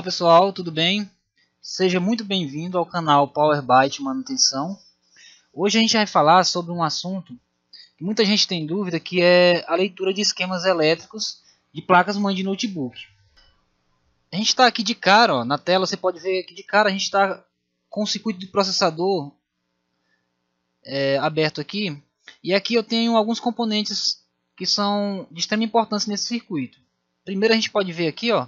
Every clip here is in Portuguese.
Olá pessoal, tudo bem? Seja muito bem-vindo ao canal Power Byte Manutenção. Hoje a gente vai falar sobre um assunto que muita gente tem dúvida, que é a leitura de esquemas elétricos de placas-mãe de notebook. A gente está aqui de cara, ó, na tela você pode ver aqui de cara, a gente está com o circuito do processador aberto aqui. E aqui eu tenho alguns componentes que são de extrema importância nesse circuito. Primeiro a gente pode ver aqui, ó,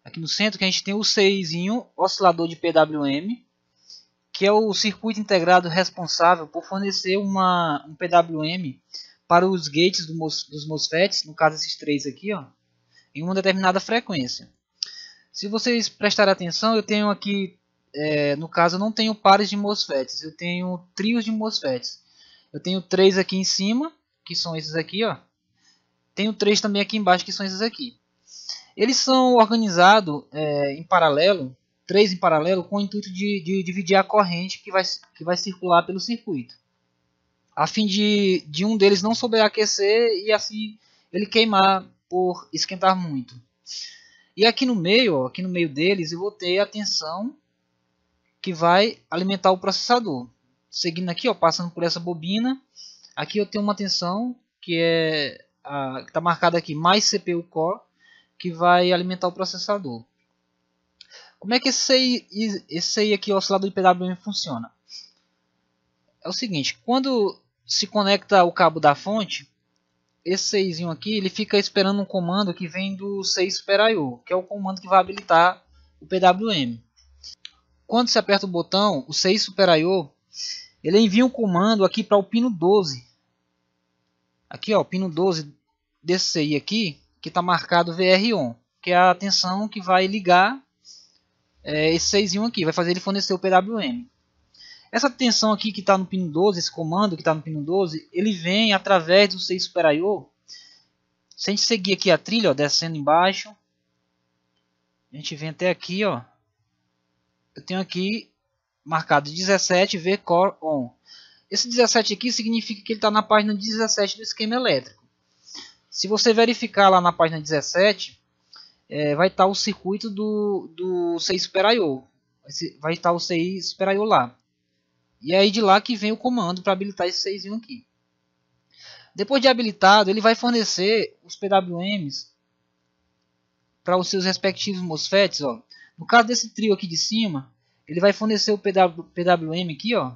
aqui no centro, que a gente tem o CIzinho, oscilador de PWM, que é o circuito integrado responsável por fornecer um PWM para os gates dos MOSFETs, no caso esses três aqui, ó, em uma determinada frequência. Se vocês prestarem atenção, eu tenho aqui, no caso eu não tenho pares de MOSFETs, eu tenho trios de MOSFETs. Eu tenho três aqui em cima, que são esses aqui, ó. Tenho três também aqui embaixo, que são esses aqui. Eles são organizados em paralelo, três em paralelo, com o intuito de dividir a corrente que vai circular pelo circuito, a fim de um deles não sobreaquecer e assim ele queimar por esquentar muito. E aqui no meio, ó, aqui no meio deles, eu vou ter a tensão que vai alimentar o processador. Seguindo aqui, ó, passando por essa bobina, aqui eu tenho uma tensão que está marcada aqui, mais CPU Core, que vai alimentar o processador. Como é que esse aí aqui, o oscilador de PWM, funciona? É o seguinte, quando se conecta o cabo da fonte, esse 6 aqui, ele fica esperando um comando que vem do 6 Super I/O, que é o comando que vai habilitar o PWM. Quando se aperta o botão, o 6 Super I/O, ele envia um comando aqui para o pino 12. Aqui, ó, o pino 12 desse CI aqui, que está marcado VR-ON, que é a tensão que vai ligar esse 6 aqui, vai fazer ele fornecer o PWM. Essa tensão aqui que está no pino 12, esse comando que está no pino 12, ele vem através do 6 Super I/O. Se a gente seguir aqui a trilha, ó, descendo embaixo, a gente vem até aqui, ó. Eu tenho aqui marcado 17 VCore ON. Esse 17 aqui significa que ele está na página 17 do esquema elétrico. Se você verificar lá na página 17, vai estar o circuito do 6 Super I/O. Vai estar o 6 Super I/O lá. E aí de lá que vem o comando para habilitar esse 6 aqui. Depois de habilitado, ele vai fornecer os PWMs para os seus respectivos MOSFETs. Ó. No caso desse trio aqui de cima, ele vai fornecer o PWM aqui, ó,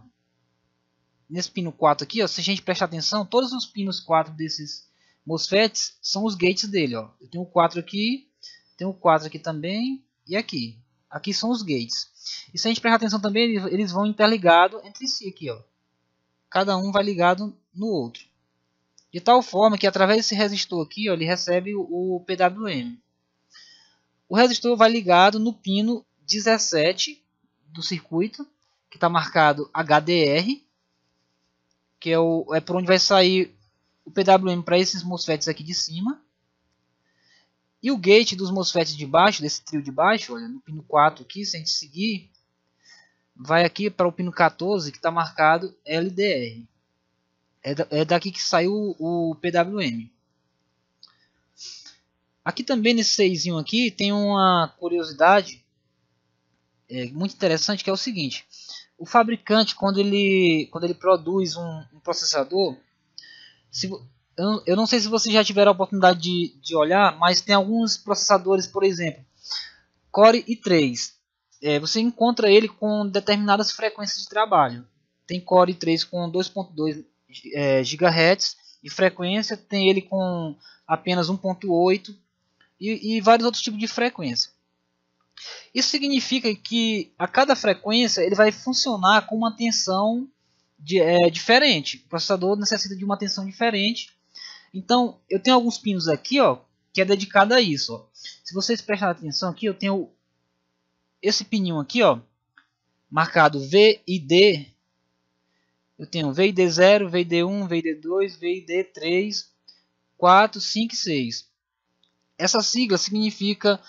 nesse pino 4 aqui. Ó, se a gente prestar atenção, todos os pinos 4 desses MOSFETs são os gates dele. Ó. Eu tenho 4 aqui, tenho 4 aqui também e aqui. Aqui são os gates. E se a gente prestar atenção também, eles vão interligados entre si aqui, ó. Cada um vai ligado no outro. De tal forma que através desse resistor aqui, ó, ele recebe o PWM. O resistor vai ligado no pino 17 do circuito, que está marcado HDR, que é por onde vai sair o PWM para esses MOSFETs aqui de cima. E o gate dos MOSFETs de baixo, desse trio de baixo, olha, no pino 4 aqui, se a gente seguir, vai aqui para o pino 14, que está marcado LDR. É daqui que saiu o PWM. Aqui também nesse 6 aqui tem uma curiosidade muito interessante, que é o seguinte. O fabricante, quando ele produz um processador, eu não sei se vocês já tiveram a oportunidade de olhar, mas tem alguns processadores, por exemplo, Core i3. Você encontra ele com determinadas frequências de trabalho. Tem Core i3 com 2.2 GHz de frequência, tem ele com apenas 1.8 e vários outros tipos de frequência. Isso significa que a cada frequência ele vai funcionar com uma tensão diferente. O processador necessita de uma tensão diferente. Então, eu tenho alguns pinos aqui, ó, que é dedicado a isso. Ó. Se vocês prestarem atenção aqui, eu tenho esse pininho aqui, ó, marcado VID. Eu tenho VID0, VID1, VID2, VID3, 4, 5 e 6. Essa sigla significa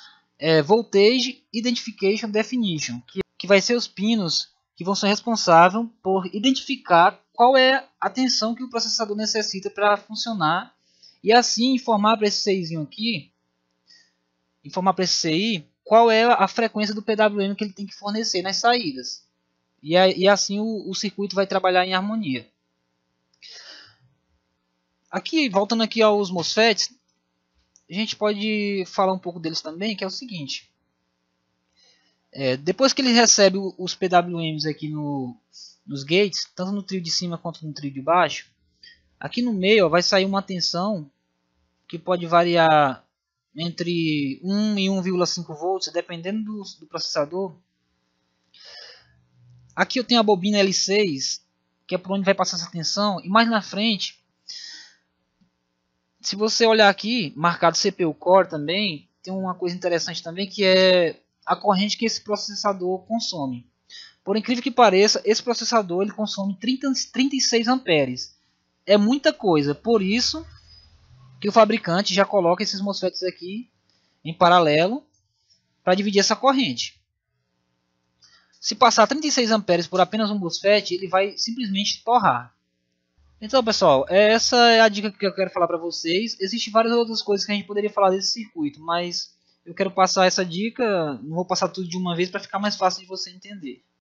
Voltage Identification Definition, que vai ser os pinos que vão ser responsáveis por identificar qual é a tensão que o processador necessita para funcionar e assim informar para esse CI aqui, informar para esse CI qual é a frequência do PWM que ele tem que fornecer nas saídas. E assim o circuito vai trabalhar em harmonia. Aqui, voltando aqui aos MOSFETs, a gente pode falar um pouco deles também, que é o seguinte. Depois que ele recebe os PWMs aqui nos gates, tanto no trio de cima quanto no trio de baixo, aqui no meio ó, vai sair uma tensão que pode variar entre 1 e 1,5 volts, dependendo do processador. Aqui eu tenho a bobina L6, que é por onde vai passar essa tensão, e mais na frente, se você olhar aqui, marcado CPU Core também, tem uma coisa interessante também, que é a corrente que esse processador consome. Por incrível que pareça, esse processador ele consome 36 amperes. É muita coisa, por isso que o fabricante já coloca esses MOSFETs aqui em paralelo para dividir essa corrente. Se passar 36 amperes por apenas um MOSFET, ele vai simplesmente torrar. Então, pessoal, essa é a dica que eu quero falar para vocês. Existem várias outras coisas que a gente poderia falar desse circuito, mas eu quero passar essa dica, não vou passar tudo de uma vez para ficar mais fácil de você entender.